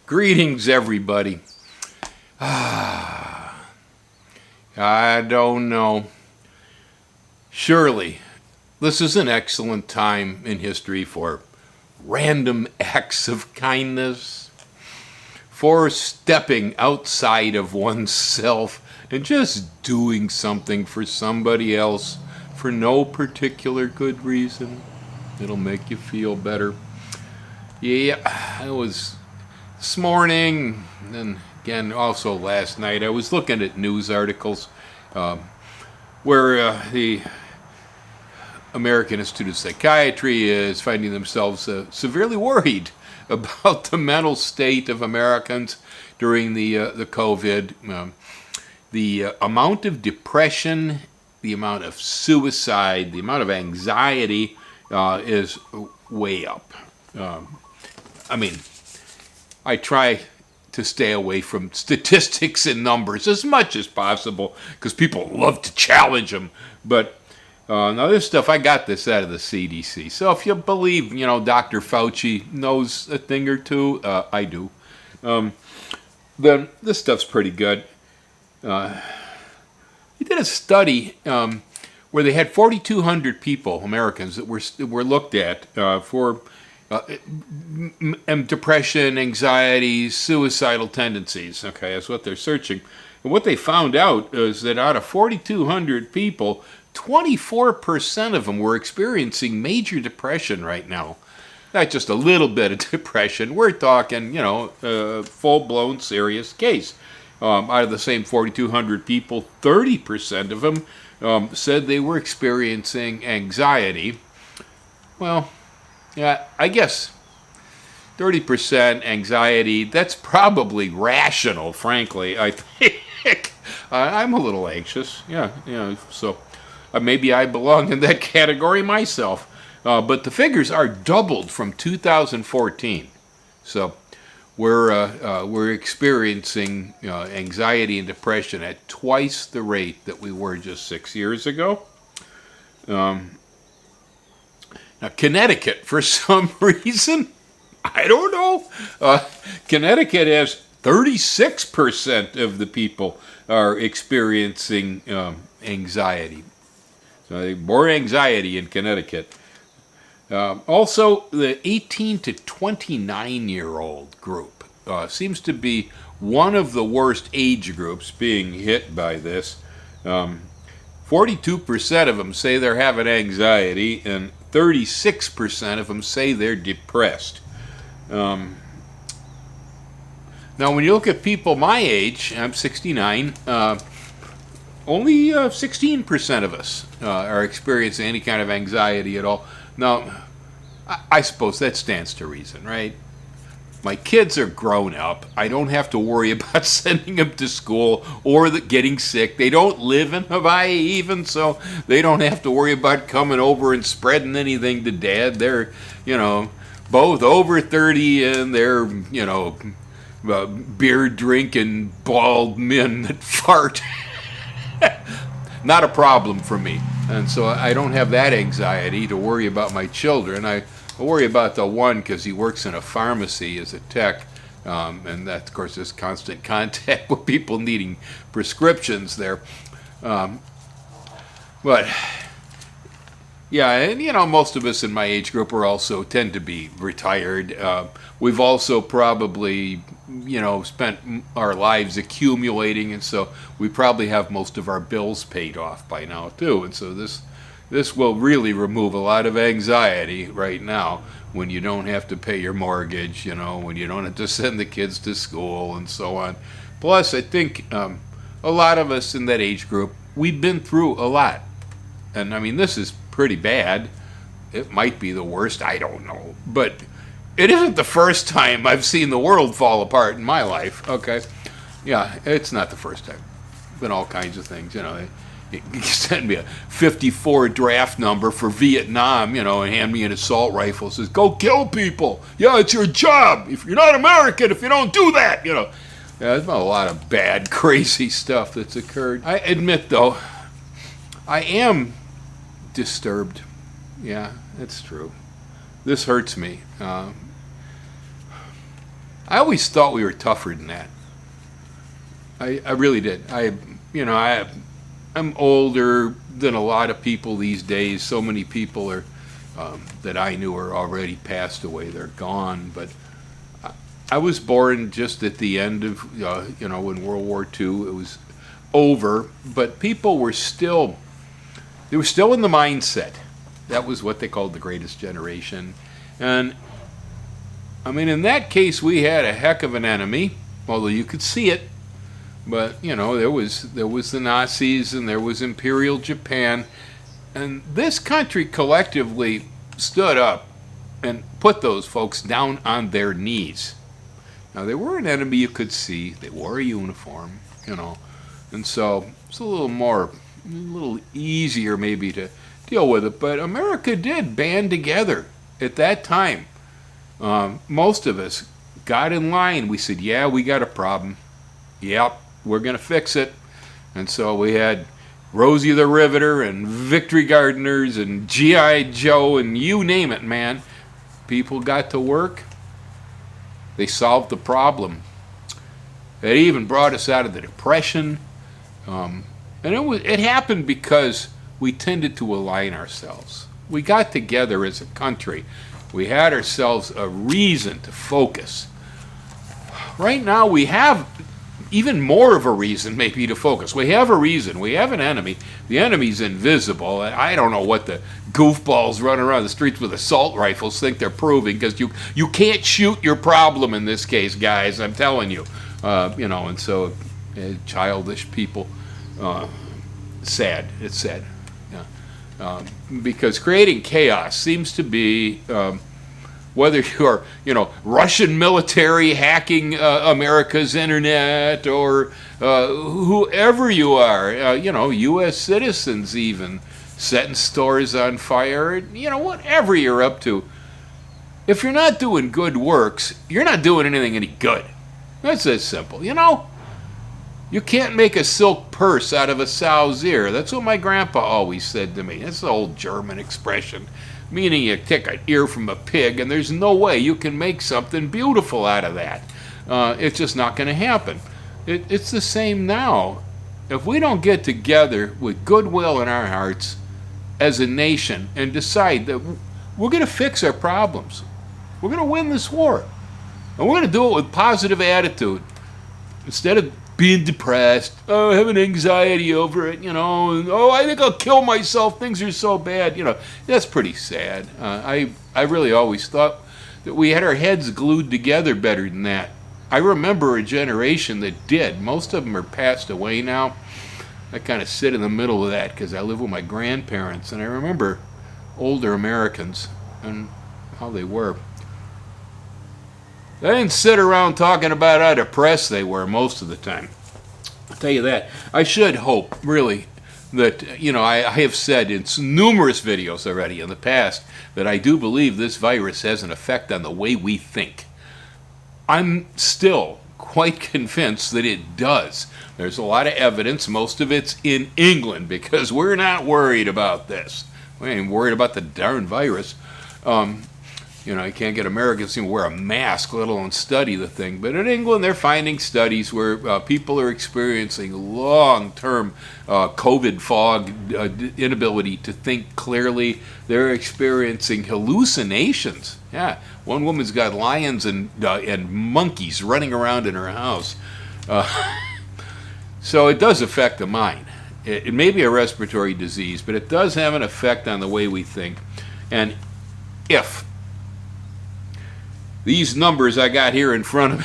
Greetings, everybody. I don't know. Surely, this is an excellent time in history for random acts of kindness, for stepping outside of oneself and just doing something for somebody else for no particular good reason. It'll make you feel better. Yeah, I was this morning, and again also last night, I was looking at news articles where the American Institute of Psychiatry is finding themselves severely worried about the mental state of Americans during the COVID. The amount of depression, the amount of suicide, the amount of anxiety is way up. I try to stay away from statistics and numbers as much as possible because people love to challenge them. But now this stuff, I got this out of the CDC. So if you believe, Dr. Fauci knows a thing or two, I do. Then this stuff's pretty good. He did a study where they had 4,200 people, Americans, that were looked at for depression, anxiety, suicidal tendencies. Okay, that's what they're searching. And what they found out is that out of 4,200 people, 24% of them were experiencing major depression right now. Not just a little bit of depression. We're talking, a full-blown serious case. Out of the same 4,200 people, 30% of them said they were experiencing anxiety. Well, yeah, I guess 30% anxiety, that's probably rational, frankly. I think I'm a little anxious. So maybe I belong in that category myself. But the figures are doubled from 2014. So we're experiencing anxiety and depression at twice the rate that we were just 6 years ago. Now, Connecticut, for some reason, I don't know, Connecticut has 36% of the people are experiencing anxiety. So more anxiety in Connecticut. Also, the 18 to 29-year-old group seems to be one of the worst age groups being hit by this. 42% of them say they're having anxiety, and 36% of them say they're depressed. Now, when you look at people my age, I'm 69, only 16% of us are experiencing any kind of anxiety at all. Now, I suppose that stands to reason, right? My kids are grown up. I don't have to worry about sending them to school or getting sick. They don't live in Hawaii even, so they don't have to worry about coming over and spreading anything to Dad. They're, both over 30 and they're, beer-drinking bald men that fart. Not a problem for me. And so I don't have that anxiety to worry about my children. I worry about the one because he works in a pharmacy as a tech. And that, of course, there's constant contact with people needing prescriptions there. But, yeah, and, most of us in my age group tend to be retired. We've also probably, spent our lives accumulating, and so we probably have most of our bills paid off by now, too. And so this will really remove a lot of anxiety right now when you don't have to pay your mortgage, when you don't have to send the kids to school and so on. Plus, I think a lot of us in that age group, we've been through a lot. And, this is pretty bad. It might be the worst, I don't know. But it isn't the first time I've seen the world fall apart in my life, okay? Yeah, it's not the first time. Been all kinds of things, You send me a 54 draft number for Vietnam, and hand me an assault rifle. It says, go kill people. Yeah, it's your job. If you're not American, if you don't do that, Yeah, there's been a lot of bad, crazy stuff that's occurred. I admit, though, I am disturbed. Yeah, that's true. This hurts me. I always thought we were tougher than that. I really did. I'm older than a lot of people these days. So many people are that I knew are already passed away. They're gone. But I was born just at the end of when World War II. It was over, but people were still in the mindset. That was what they called the greatest generation. And I mean, in that case, we had a heck of an enemy, although you could see it. But there was the Nazis, and there was Imperial Japan, and this country collectively stood up and put those folks down on their knees. Now, they were an enemy you could see. They wore a uniform, and so it's a little easier maybe to deal with it. But America did band together at that time. Most of us got in line. We said, yeah, we got a problem. Yep, we're going to fix it. And so we had Rosie the Riveter and Victory Gardeners and G.I. Joe and you name it, man. People got to work. They solved the problem. It even brought us out of the Depression. And it happened because we tended to align ourselves. We got together as a country. We had ourselves a reason to focus. Right now we have even more of a reason maybe to focus. We have a reason. We have an enemy. The enemy's invisible. I don't know what the goofballs running around the streets with assault rifles think they're proving, because you can't shoot your problem in this case, guys. I'm telling you. And so childish people. Sad. It's sad. Yeah. Because creating chaos seems to be whether you're, Russian military hacking America's internet, or whoever you are, U.S. citizens even setting stores on fire, whatever you're up to. If you're not doing good works, you're not doing anything any good. That's as simple, You can't make a silk purse out of a sow's ear. That's what my grandpa always said to me. That's the old German expression, meaning you take an ear from a pig, and there's no way you can make something beautiful out of that. It's just not going to happen. It's the same now. If we don't get together with goodwill in our hearts as a nation and decide that we're going to fix our problems, we're going to win this war, and we're going to do it with positive attitude instead of being depressed, having anxiety over it, I think I'll kill myself, things are so bad, that's pretty sad. I really always thought that we had our heads glued together better than that. I remember a generation that did. Most of them are passed away now. I kind of sit in the middle of that because I live with my grandparents, and I remember older Americans and how they were. They didn't sit around talking about how depressed they were most of the time. I'll tell you that. I should hope, really, that, I have said in numerous videos already in the past that I do believe this virus has an effect on the way we think. I'm still quite convinced that it does. There's a lot of evidence. Most of it's in England, because we're not worried about this. We ain't worried about the darn virus. You can't get Americans to wear a mask, let alone study the thing. But in England, they're finding studies where people are experiencing long-term COVID fog, inability to think clearly. They're experiencing hallucinations. Yeah, one woman's got lions and monkeys running around in her house. So it does affect the mind. It may be a respiratory disease, but it does have an effect on the way we think. And if these numbers I got here in front of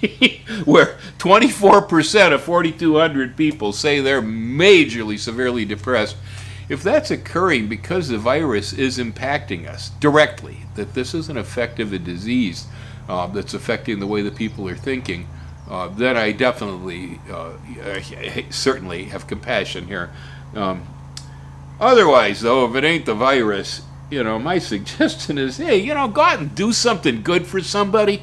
me, where 24% of 4,200 people say they're majorly severely depressed, if that's occurring because the virus is impacting us directly, that this is an effect of a disease that's affecting the way that people are thinking, then I definitely, certainly have compassion here. Otherwise, though, if it ain't the virus, my suggestion is, hey, go out and do something good for somebody.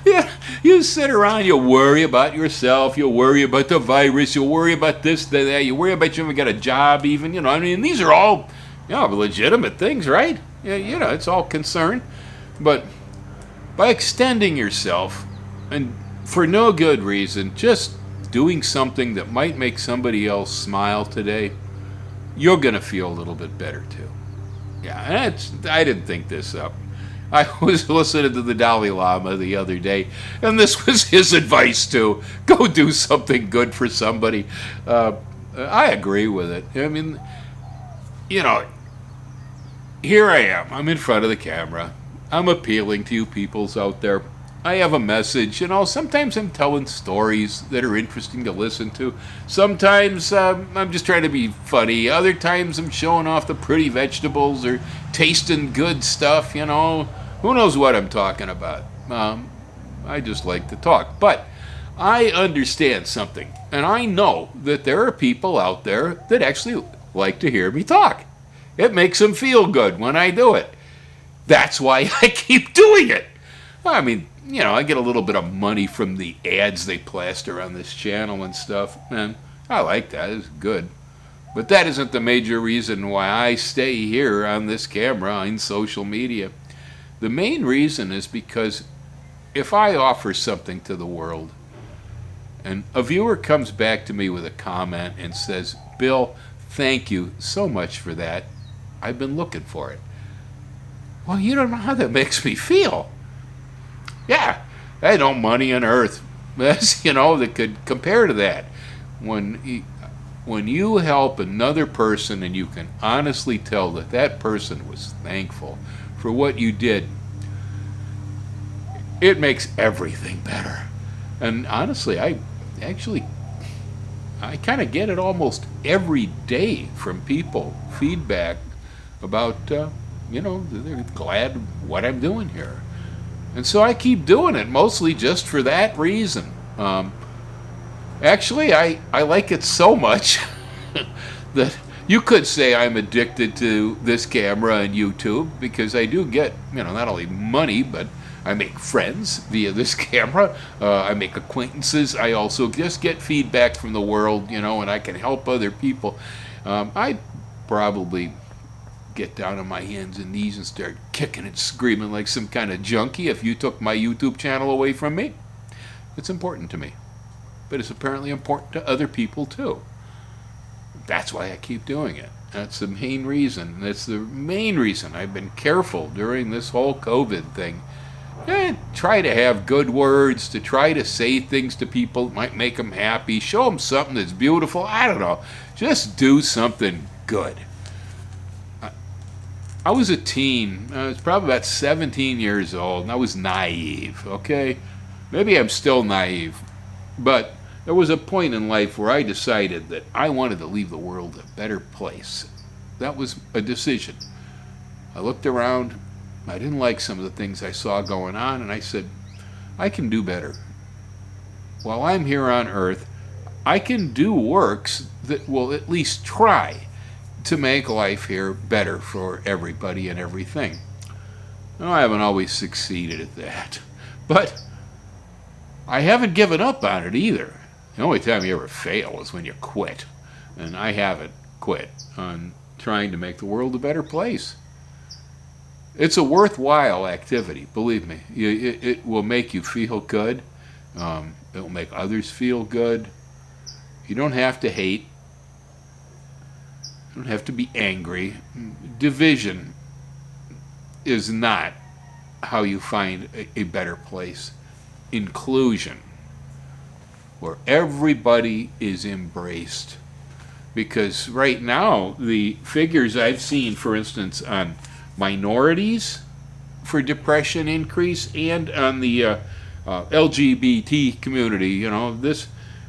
Yeah, you sit around, you worry about yourself, you worry about the virus, you worry about this, that, you worry about you haven't got a job even, these are all, legitimate things, right? Yeah, it's all concern. But by extending yourself and for no good reason, just doing something that might make somebody else smile today, you're going to feel a little bit better too. Yeah, I didn't think this up. I was listening to the Dalai Lama the other day, and this was his advice too. Go do something good for somebody. I agree with it. I mean, you know, here I am. I'm in front of the camera. I'm appealing to you peoples out there. I have a message. Sometimes I'm telling stories that are interesting to listen to. Sometimes I'm just trying to be funny. Other times I'm showing off the pretty vegetables or tasting good stuff, Who knows what I'm talking about? I just like to talk. But I understand something. And I know that there are people out there that actually like to hear me talk. It makes them feel good when I do it. That's why I keep doing it. I mean, I get a little bit of money from the ads they plaster on this channel and stuff, and I like that. It's good. But that isn't the major reason why I stay here on this camera on social media. The main reason is because if I offer something to the world, and a viewer comes back to me with a comment and says, "Bill, thank you so much for that. I've been looking for it." Well, you don't know how that makes me feel. Yeah, I had no money on earth, that could compare to that. When you help another person and you can honestly tell that that person was thankful for what you did, it makes everything better. And honestly, I kind of get it almost every day from people, feedback about, they're glad what I'm doing here. And so I keep doing it, mostly just for that reason. Actually, I like it so much that you could say I'm addicted to this camera and YouTube, because I do get, not only money, but I make friends via this camera. I make acquaintances. I also just get feedback from the world, and I can help other people. I probably get down on my hands and knees and start kicking and screaming like some kind of junkie if you took my YouTube channel away from me. It's important to me, but it's apparently important to other people too. That's why I keep doing it. That's the main reason. That's the main reason I've been careful during this whole COVID thing. Try to have good words, to try to say things to people that might make them happy, show them something that's beautiful. I don't know. Just do something good. I was a teen. I was probably about 17 years old, and I was naive, okay? Maybe I'm still naive, but there was a point in life where I decided that I wanted to leave the world a better place. That was a decision. I looked around. I didn't like some of the things I saw going on, and I said, I can do better. While I'm here on Earth, I can do works that will at least try to make life here better for everybody and everything. Now, I haven't always succeeded at that, but I haven't given up on it either. The only time you ever fail is when you quit, and I haven't quit on trying to make the world a better place. It's a worthwhile activity, believe me. It will make you feel good. It will make others feel good. You don't have to hate. You don't have to be angry. Division is not how you find a better place. Inclusion, where everybody is embraced. Because right now, the figures I've seen, for instance, on minorities for depression increase, and on the LGBT community,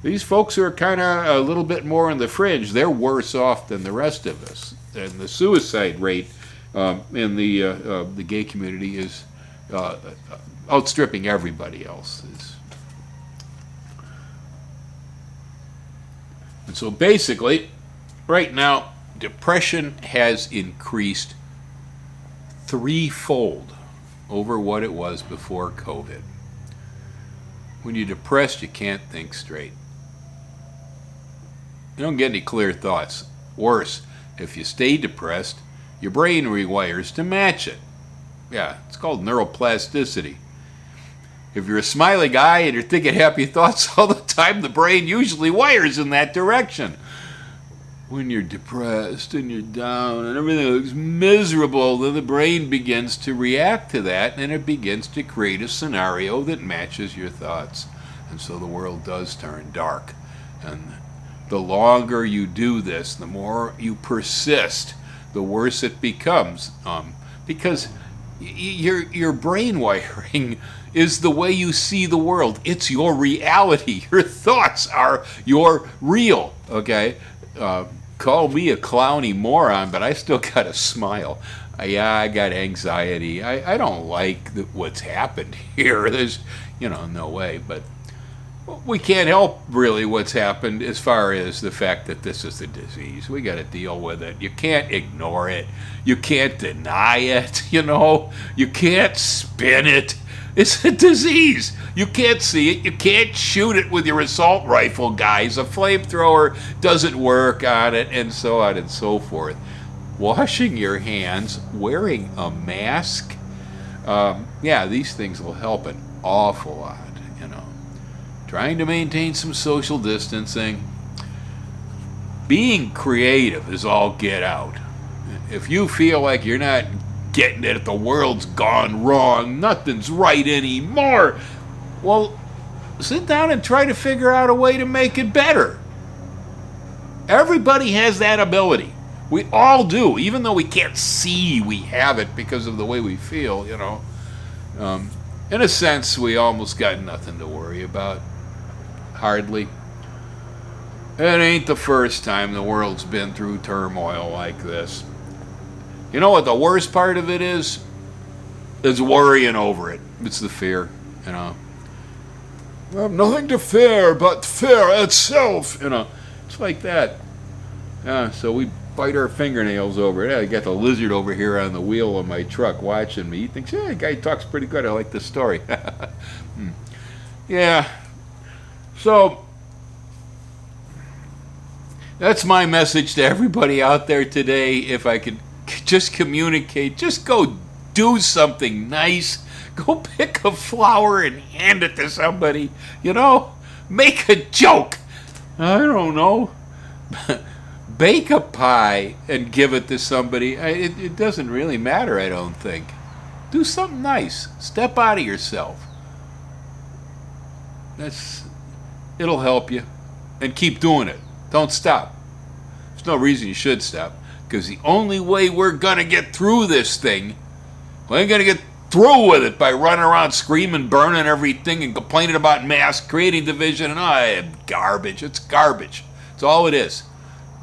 these folks are kind of a little bit more on the fringe. They're worse off than the rest of us. And the suicide rate in the gay community is outstripping everybody else. And so basically, right now, depression has increased threefold over what it was before COVID. When you're depressed, you can't think straight. You don't get any clear thoughts. Worse, if you stay depressed, your brain rewires to match it. Yeah, it's called neuroplasticity. If you're a smiley guy and you're thinking happy thoughts all the time, the brain usually wires in that direction. When you're depressed and you're down and everything looks miserable, then the brain begins to react to that, and it begins to create a scenario that matches your thoughts. And so the world does turn dark. And the longer you do this, the more you persist, the worse it becomes. Because your brain wiring is the way you see the world. It's your reality. Your thoughts are your real, okay? Call me a clowny moron, but I still got a smile. I got anxiety. I don't like what's happened here. There's, no way. But we can't help really what's happened as far as the fact that this is a disease. We got to deal with it. You can't ignore it. You can't deny it, You can't spin it. It's a disease. You can't see it. You can't shoot it with your assault rifle, guys. A flamethrower doesn't work on it, and so on and so forth. Washing your hands, wearing a mask, these things will help an awful lot, Trying to maintain some social distancing. Being creative is all get out. If you feel like you're not getting it, the world's gone wrong, nothing's right anymore, well, sit down and try to figure out a way to make it better. Everybody has that ability. We all do, even though we can't see we have it because of the way we feel, in a sense, we almost got nothing to worry about. Hardly. It ain't the first time the world's been through turmoil like this. You know what the worst part of it is? It's worrying over it. It's the fear, I have nothing to fear but fear itself, It's like that. So we bite our fingernails over it. I got the lizard over here on the wheel of my truck watching me. He thinks, the guy talks pretty good. I like this story. Yeah. So, that's my message to everybody out there today. If I could just communicate, just go do something nice. Go pick a flower and hand it to somebody. Make a joke. I don't know. Bake a pie and give it to somebody. It doesn't really matter, I don't think. Do something nice. Step out of yourself. It'll help you. And keep doing it. Don't stop. There's no reason you should stop. Because the only way we're going to get through this thing, we ain't going to get through with it by running around screaming, burning everything, and complaining about masks, creating division, and garbage. It's garbage. It's all it is.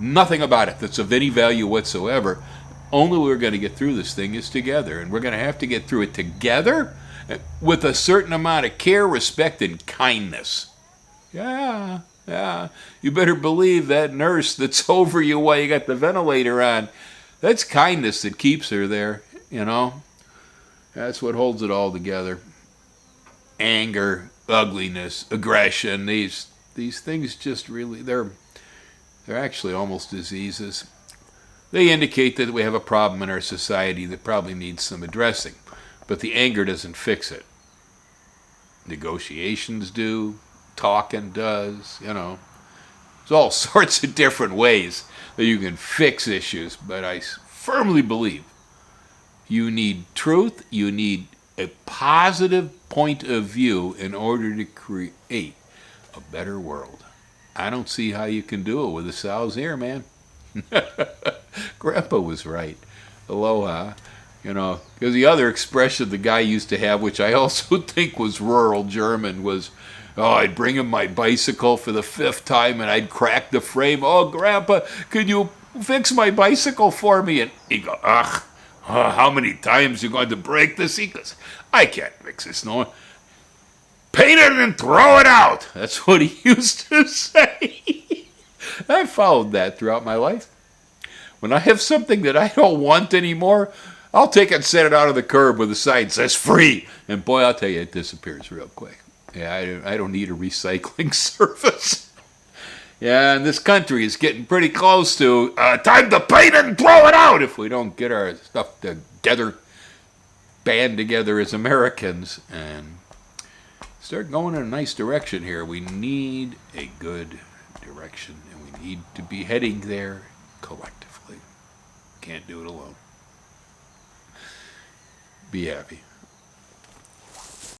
Nothing about it that's of any value whatsoever. Only way we're going to get through this thing is together. And we're going to have to get through it together with a certain amount of care, respect, and kindness. Yeah. You better believe that nurse that's over you while you got the ventilator on. That's kindness that keeps her there, That's what holds it all together. Anger, ugliness, aggression, these things just really, they're actually almost diseases. They indicate that we have a problem in our society that probably needs some addressing. But the anger doesn't fix it. Negotiations do. Talking does, There's all sorts of different ways that you can fix issues, but I firmly believe you need truth, you need a positive point of view in order to create a better world. I don't see how you can do it with a sow's ear, man. Grandpa was right. Aloha. Because the other expression the guy used to have, which I also think was rural German, was, I'd bring him my bicycle for the 5th time and I'd crack the frame. Oh, Grandpa, could you fix my bicycle for me? And he'd go, how many times you going to break this? He goes, I can't fix this, no. Paint it and throw it out. That's what he used to say. I followed that throughout my life. When I have something that I don't want anymore, I'll take it and set it out on the curb with a sign that says free. And boy, I'll tell you, it disappears real quick. Yeah, I don't need a recycling service. Yeah, and this country is getting pretty close to time to paint it and throw it out if we don't get our stuff together, band together as Americans. And start going in a nice direction here. We need a good direction, and we need to be heading there collectively. Can't do it alone. Be happy.